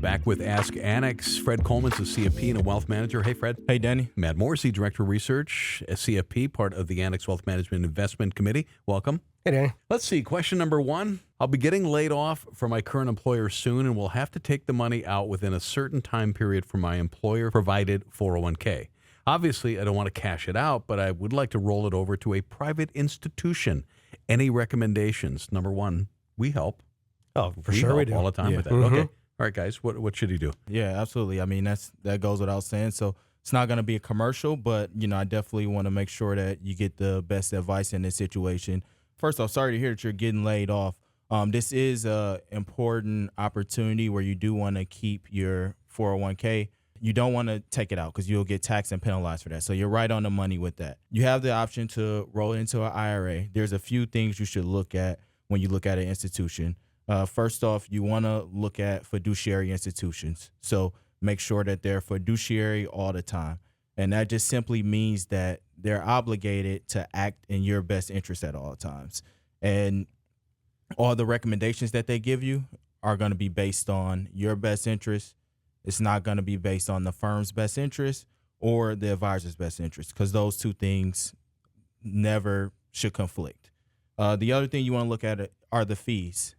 Back with Ask Annex. Fred Coleman's a CFP and a wealth manager. Hey, Fred. Hey, Danny. Matt Morzy, Director of Research at CFP, part of the Annex Wealth Management Investment Committee. Welcome. Hey, Danny. Let's see. Question number one. I'll be getting laid off from my current employer soon and will have to take the money out within a certain time period from my employer-provided 401k. Obviously, I don't want to cash it out, but I would like to roll it over to a private institution. Any recommendations? Number one, we help. Oh, for sure we do. All the time with that. Mm-hmm. Okay. All right, guys, what should he do? Yeah, absolutely. I mean, that goes without saying. So it's not going to be a commercial, but, I definitely want to make sure that you get the best advice in this situation. First off, sorry to hear that you're getting laid off. This is an important opportunity where you do want to keep your 401k. You don't want to take it out because you'll get taxed and penalized for that. So you're right on the money with that. You have the option to roll it into an IRA. There's a few things you should look at when you look at an institution. First off, you want to look at fiduciary institutions. So make sure that they're fiduciary all the time. And that just simply means that they're obligated to act in your best interest at all times. And all the recommendations that they give you are going to be based on your best interest. It's not going to be based on the firm's best interest or the advisor's best interest, because those two things never should conflict. The other thing you want to look at are the fees.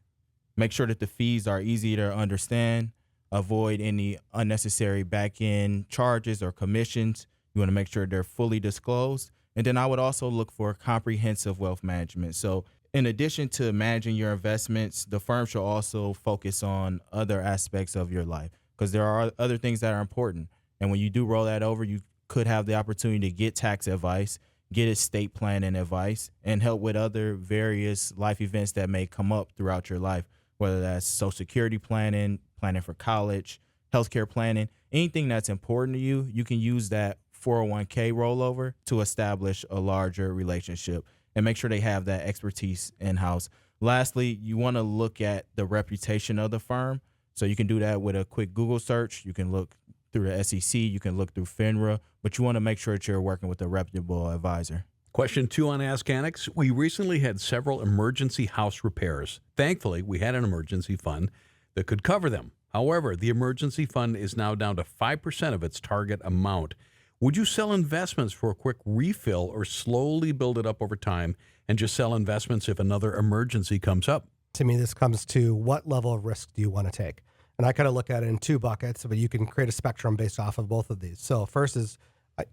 Make sure that the fees are easy to understand. Avoid any unnecessary back-end charges or commissions. You want to make sure they're fully disclosed. And then I would also look for comprehensive wealth management. So in addition to managing your investments, the firm should also focus on other aspects of your life, because there are other things that are important. And when you do roll that over, you could have the opportunity to get tax advice, get estate planning advice, and help with other various life events that may come up throughout your life, whether that's Social Security planning, planning for college, healthcare planning, anything that's important to you. You can use that 401k rollover to establish a larger relationship and make sure they have that expertise in-house. Lastly, you want to look at the reputation of the firm. So you can do that with a quick Google search. You can look through the SEC. You can look through FINRA. But you want to make sure that you're working with a reputable advisor. Question 2 on Ask Annex. We recently had several emergency house repairs. Thankfully, we had an emergency fund that could cover them. However, the emergency fund is now down to 5% of its target amount. Would you sell investments for a quick refill or slowly build it up over time and just sell investments if another emergency comes up? To me, this comes to what level of risk do you want to take? And I kind of look at it in two buckets, but you can create a spectrum based off of both of these. So first is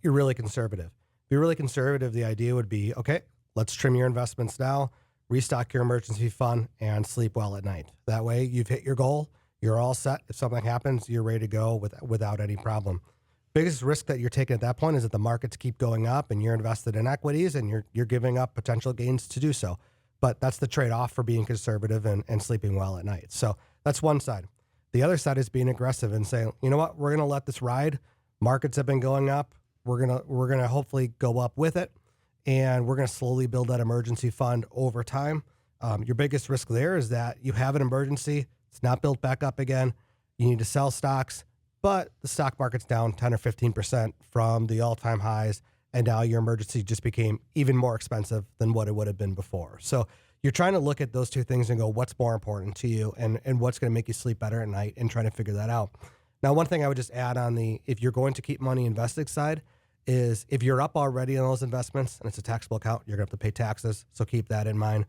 you're really conservative. If you're really conservative, the idea would be, okay, let's trim your investments now, restock your emergency fund, and sleep well at night. That way you've hit your goal. You're all set. If something happens, you're ready to go without any problem. Biggest risk that you're taking at that point is that the markets keep going up and you're invested in equities and you're giving up potential gains to do so. But that's the trade-off for being conservative and sleeping well at night. So that's one side. The other side is being aggressive and saying, you know what, we're going to let this ride. Markets have been going up. We're gonna hopefully go up with it, and we're going to slowly build that emergency fund over time. Your biggest risk there is that you have an emergency. It's not built back up again. You need to sell stocks, but the stock market's down 10 or 15% from the all-time highs, and now your emergency just became even more expensive than what it would have been before. So you're trying to look at those two things and go, what's more important to you and what's going to make you sleep better at night, and trying to figure that out. Now, one thing I would just add on if you're going to keep money invested side is if you're up already on those investments and it's a taxable account, you're going to have to pay taxes. So keep that in mind.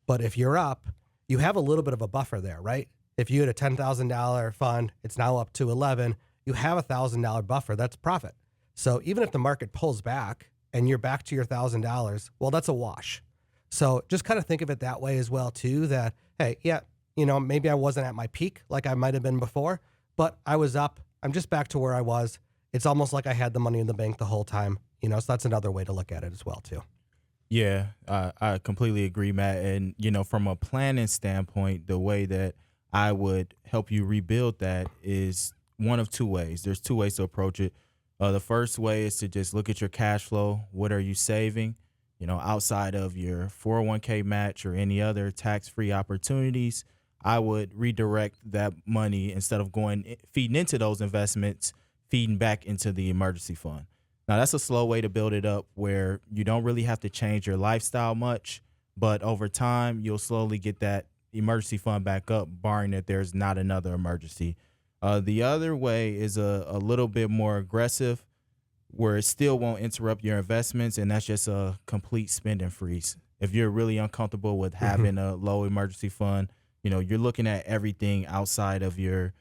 But if you're up, you have a little bit of a buffer there, right? If you had a $10,000 fund, it's now up to 11, you have a $1,000 buffer. That's profit. So even if the market pulls back and you're back to your $1,000, well, that's a wash. So just kind of think of it that way as well too, that, hey, yeah, maybe I wasn't at my peak like I might've been before, but I was up. I'm just back to where I was. It's almost like I had the money in the bank the whole time, so that's another way to look at it as well too. Yeah, I completely agree, Matt. And, from a planning standpoint, the way that I would help you rebuild that is one of two ways. There's two ways to approach it. The first way is to just look at your cash flow. What are you saving? Outside of your 401k match or any other tax-free opportunities, I would redirect that money instead of feeding into those investments, feeding back into the emergency fund. Now, that's a slow way to build it up where you don't really have to change your lifestyle much, but over time, you'll slowly get that emergency fund back up, barring that there's not another emergency. The other way is a little bit more aggressive, where it still won't interrupt your investments, and that's just a complete spending freeze. If you're really uncomfortable with having a low emergency fund, you're looking at everything outside of your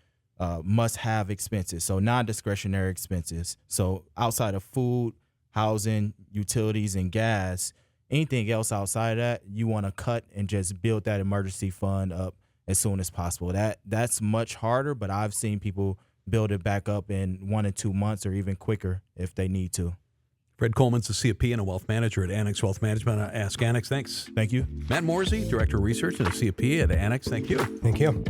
must-have expenses, so non-discretionary expenses. So outside of food, housing, utilities, and gas, anything else outside of that, you want to cut and just build that emergency fund up as soon as possible. That's much harder, but I've seen people build it back up in 1 and 2 months or even quicker if they need to. Fred Coleman's a CFP and a wealth manager at Annex Wealth Management. Ask Annex. Thanks. Thank you. Matt Morzy, Director of Research and a CFP at Annex. Thank you. Thank you.